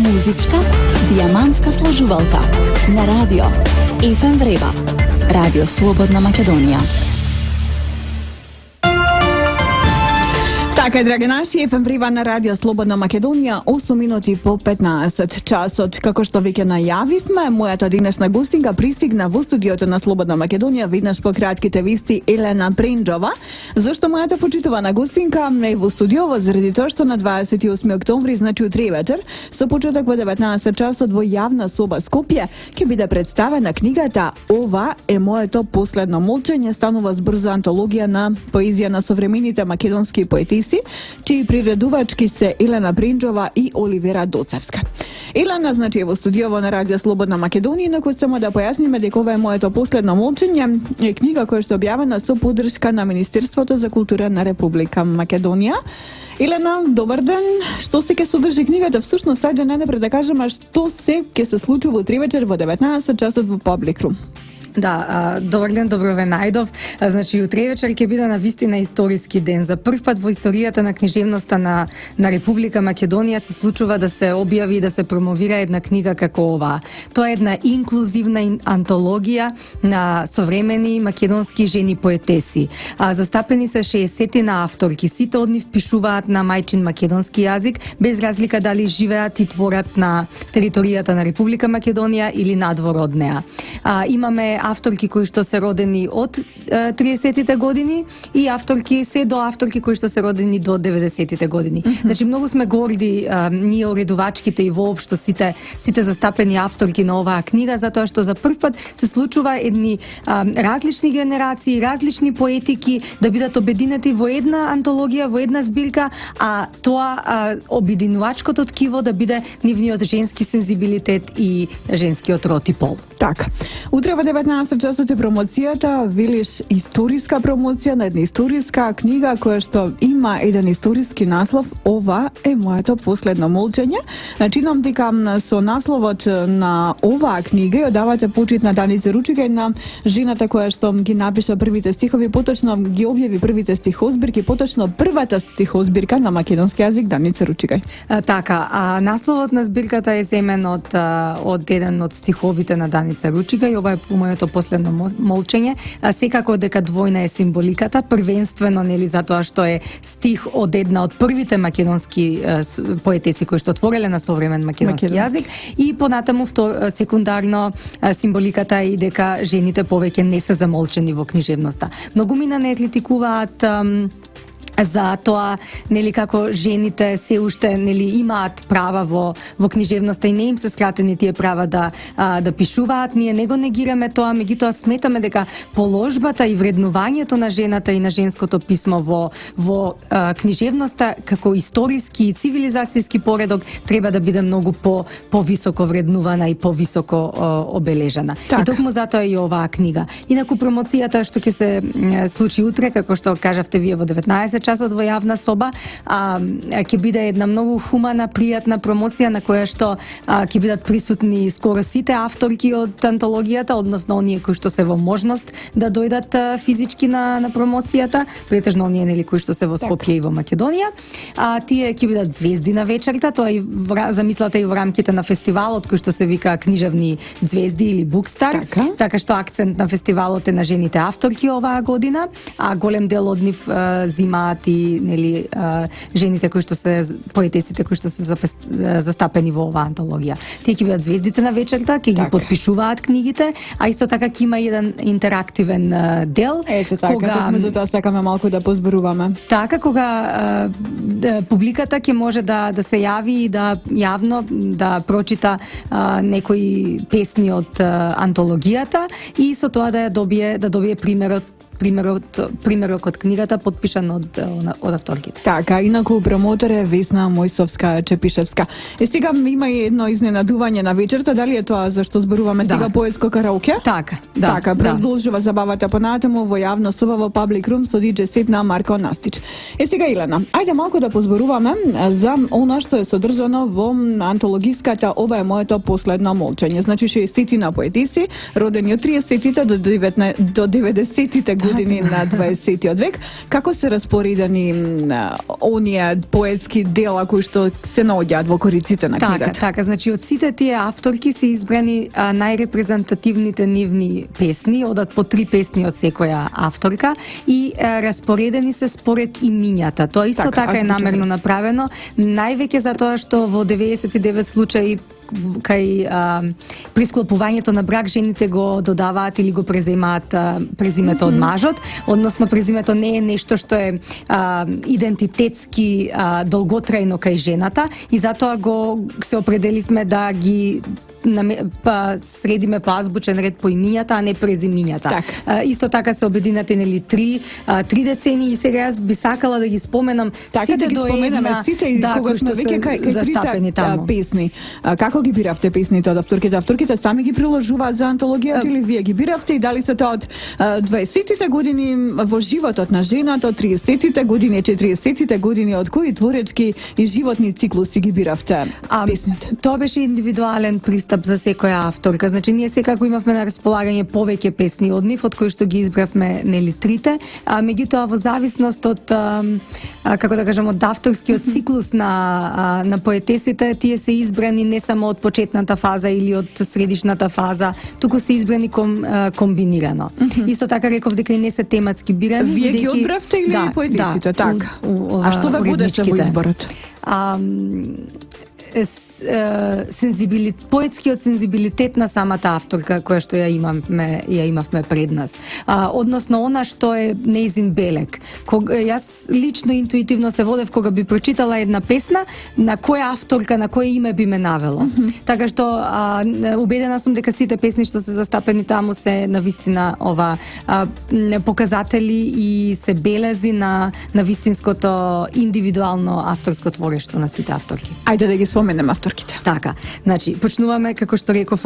Музичка дијамантска сложувалка на радио ФМ Вреба, Радио Слободна Македонија. Така, драги наши, ФМ Вреба на Радио Слободна Македонија, 8 минути по 15 часот. Како што веќе најавивме, мојата денешна гостинка пристигна во студиото на Слободна Македонија веднаш по кратките вести Елена Пренџова. Зошто мојата почитувана гостинка е во студиово? Заради тоа што на 28 октомври, значи утре вечер, со почеток во 19 часот во јавна соба Скопје, ќе биде представена книгата "Ова е моето последно молчење", станува збор за антологија на поезија на современите македонски поетиси, чии приредувачки се Елена Пренџова и Оливера Доцевска. Елена, значи, е во студиово на Радио Слободна Македонија, на кој само да појасниме дека ова е моето последно молчење, е книга која што е објавена со поддршка на Министерството за култура на Република Македонија. Елена, добар ден. Што се ќе содржи книгата? Всушност, ајде најнапред да кажеме што се ќе се случува утре вечер во 19 часот во Паблик Рум. Да, добар ден, добро ве најдов. Значи, утре вечер ќе биде на вистина историски ден. За прв пат во историјата на книжевноста на Република Македонија се случува да се објави и да се промовира една книга како ова. Тоа е една инклузивна антологија на современи македонски жени поетеси. Застапени се 60 на авторки. Сите од нив пишуваат на мајчин македонски јазик, без разлика дали живеат и творат на територијата на Република Македонија или надвор од неа. Имаме авторки кои што се родени од 30-тите години и авторки кои што се родени до 90-тите години. Значи, многу сме горди ние уредувачките и воопшто сите застапени авторки на оваа книга, затоа што за прв пат се случува едни различни генерации, различни поетики да бидат обединети во една антологија, во една збирка, а тоа обединувачкото ткиво да биде нивниот женски сензибилитет и женскиот род и пол. Така. Утре во 19 часот е промоцијата, велиш историска промоција на една историска книга која што има еден историски наслов "Ова е моето последно молчење". Чинам дека со насловот на оваа книга ја давате почит на Даница Ручигај, на жената која што ги напиша првите стихови, поточно ги објави првите стихозбирки, поточно првата стихозбирка на македонски јазик, Даница Ручигај. Така, насловот на збирката е земен од еден од стиховите на Даница Ручигај. Ова е моето последно молчење. Секако дека двојна е символиката, првенствено нели затоа што е стих од една од првите македонски поетеси кои што твореле на современ македонски јазик, и понатаму секундарно символиката е и дека жените повеќе не се замолчени во книжевноста. Многумина не критикуваат за тоа нели како жените се уште нели имаат права во книжевноста и не им се скратени тие права да пишуваат. Ние не го негираме тоа, меѓутоа сметаме дека положбата и вреднувањето на жената и на женското писмо во книжевноста како историски и цивилизацијски поредок треба да биде многу повисоко вреднувана и повисоко обележана. Так. И токму затоа и оваа книга. Инаку промоцијата што ќе се случи утре, како што кажавте вие, во 19 часот во јавна соба, ќе биде една многу хумана, пријатна промоција на која што ќе бидат присутни скоро сите авторки од антологијата, односно оние кои што се во можност да дојдат физички на промоцијата, претежно оние нели кои што се во Скопје и во Македонија. Тие ќе бидат звезди на вечерта, тоа и замислата и во рамките на фестивалот кој што се вика Книжевни звезди или Букстар. Така што акцент на фестивалот е на жените авторки оваа година, а голем дел од нив зимаат и нели жените кои што се поетесите кои што се застапени во оваа антологија. Тие ќе бидат звездите на вечерта, ќе ги потпишуваат книгите, а исто така ќе има еден интерактивен дел. Ето така, кога меѓу тоа сакаме малку да позборуваме. Така, кога публиката ќе може да се јави и да јавно да прочита некои песни од антологијата и со тоа да добие примерок од книгата подпишан од авторките. Така, инаку промотор е Весна Мојсовска Чепишевска. Сега има и едно изненадување на вечерта, дали е тоа зашто зборуваме сега поетско караоке? Така, продолжува забавата понатаму во јавна соба во Паблик Рум со диџеј сет на Марко Настич. Сега, Елена, ајде малку да позборуваме за она што е содржано во антологиската "Ова е моето последно молчење". Значи 60 на поетиси, родени од 30-тите до 90-тите години на 20 век. Како се распоредени оние поетски дела кои што се наоѓаат во кориците на книгата? Така, значи од сите тие авторки се избрани најрепрезентативните нивни песни, одат по 3 песни од секоја авторка и распоредени се според имињата. Тоа исто така е намерно направено, највеќе затоа што во 99 случаи кај при склопувањето на брак жените го додаваат или го преземаат презимето од мажот, односно презимето не е нешто што е идентитетски долготрајно кај жената и затоа се определивме да ги средиме по азбучен ред по имињата, а не презимињата. Исто така се обединати нели три децени и сега јас би сакала да ги споменам сите да ги споменаме сите и кога што веќе кај трите песни. Како ги биравте песните од авторките? Авторките сами ги приложуваат за антологијата или вие ги биравте и дали се тоа од 20-тите години во животот на жената, од 30-тите години, 40-тите години, од кои творечки и животни циклуси ги биравте песните? Тоа беше индивидуален пристап за секоја авторка. Значи ние секако имавме на располагање повеќе песни од нив, од кои што ги избравме нели трите, меѓутоа во зависност од како да кажам од авторскиот циклус на поетесите, тие се избрани не само од почетната фаза или од средишната фаза, туку се избрани комбинирано. Исто така реков дека и не се тематски бирани. Вие ги одбравте или поетесите? Така. А што ве водеше во изборот? Поетскиот сензибилитет на самата авторка која што ја имавме пред нас. Односно она што е нејзин белег. Јас лично интуитивно се водев кога би прочитала една песна, на која авторка, на кој име би ме навело. Така што убедена сум дека сите песни што се застапени таму се навистина показатели и се белези на вистинското индивидуално авторско творештво на сите авторки. Ајде да ги споменеме авторките. Така, значи, почнуваме, како што реков,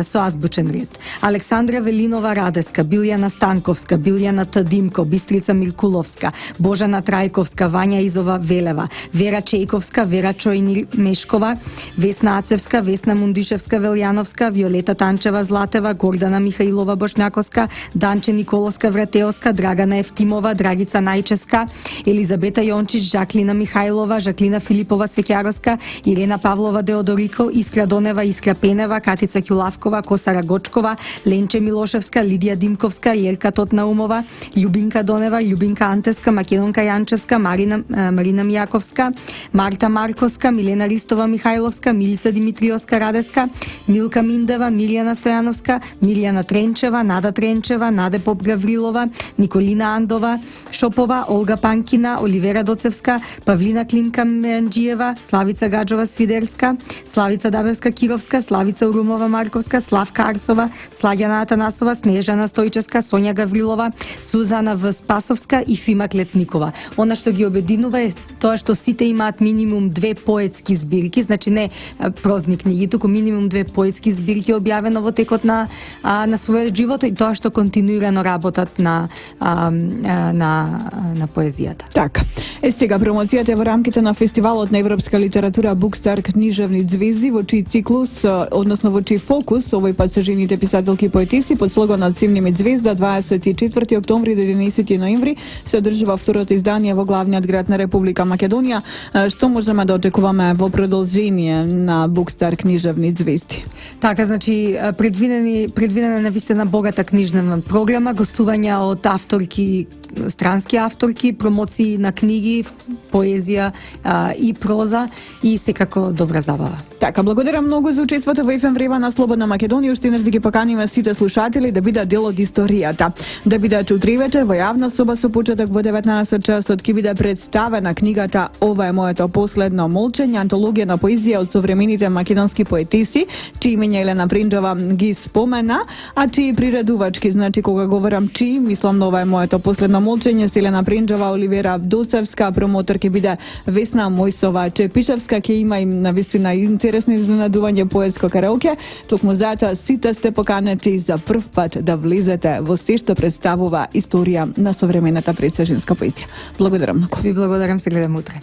со азбучен ред. Александра Велинова Радеска, Билјана Станковска, Билјана Тадимко, Бистрица Миркуловска, Божана Трајковска, Вања Изова Велева, Вера Чејковска, Вера Чојни Мешкова, Весна Ацевска, Весна Мундишевска Велјановска, Виолета Танчева Златева, Гордана Михаилова Бошњаковска, Данче Николовска Вратеоска, Драгана Ефтимова, Драгица Најческа, Елизабета Јончич, Жаклина Михајлова, Жаклина Филипова Свеќаровска, Ирена Павлова Деодорико, Искра Донева, Искра Пенева, Катица Ќулавкова, Косара Гочкова, Ленче Милошевска, Лидија Димковска, Јелка Тотнаумова, Љубинка Донева, Љубинка Антеска, Македонка Јанчевска, Марина Мијаковска, Марта Марковска, Милена Ристова Михајловска, Милица Димитриовска Радеска, Милка Миндева, Милјана Стојановска, Милјана Тренчева, Нада Тренчева, Наде Поп Гаврилова, Николина Андова Шопова, Олга Панкина, Оливера Доцевска, Павлина Климка Менџиева, Славица Гаджова Свидерска, Славица Дабевска Кировска, Славица Урумова Марковска, Славка Арсова, Слагјана Атанасова, Снежана Стојчевска, Сонја Гаврилова, Сузана В. Спасовска и Фима Клетникова. Она што ги обединува е тоа што сите имаат минимум 2 поетски збирки, значи не прозни книги, туку минимум 2 поетски збирки објавено во текот на својот живот и тоа што континуирано работат на поезијата. Така. Сега промоцијата во рамките на фестивалот на европска литература Букстар книжевни звезди, во чиј циклус, односно во чиј фокус, овој пат се жените писателки и поетиси под слоганот Цимними звезда, 24 октомври до 11 ноември се одржува второто издание во главниот град на Република Македонија. Што можеме да очекуваме во продолжение на Букстар книжевни звезди? Така, значи предвидена навистина богата книжна програма, гостувања од авторки, странски авторки, промоции на книги, поезија и проза и секако добра забава. Така, благодарам многу за учеството во ФМ Врева на Слободна Македонија. Уште еднаш да ги поканиме сите слушатели да бидат дел од историјата. Да бидат утре вечер во јавна соба со почеток во 19 часот ќе биде представена книгата Ова е моето последно молчење, антологија на поезија од современите македонски поетиси, чии имења Елена Принџова ги спомена, а чии приредувачки, значи кога говорам чии, мислам на Ова е моето последно молчење, с Елена Принџова, Оливера Доцевска, промотор ќе биде Весна Мојсова Чепичевска, ќе има и навистина интересни изненадување поетско караоке. Токму затоа сите сте поканети за прв пат да влезете во се што представува историја на современата предсежинска поезија. Благодарам многу. Ви благодарам, се гледам утре.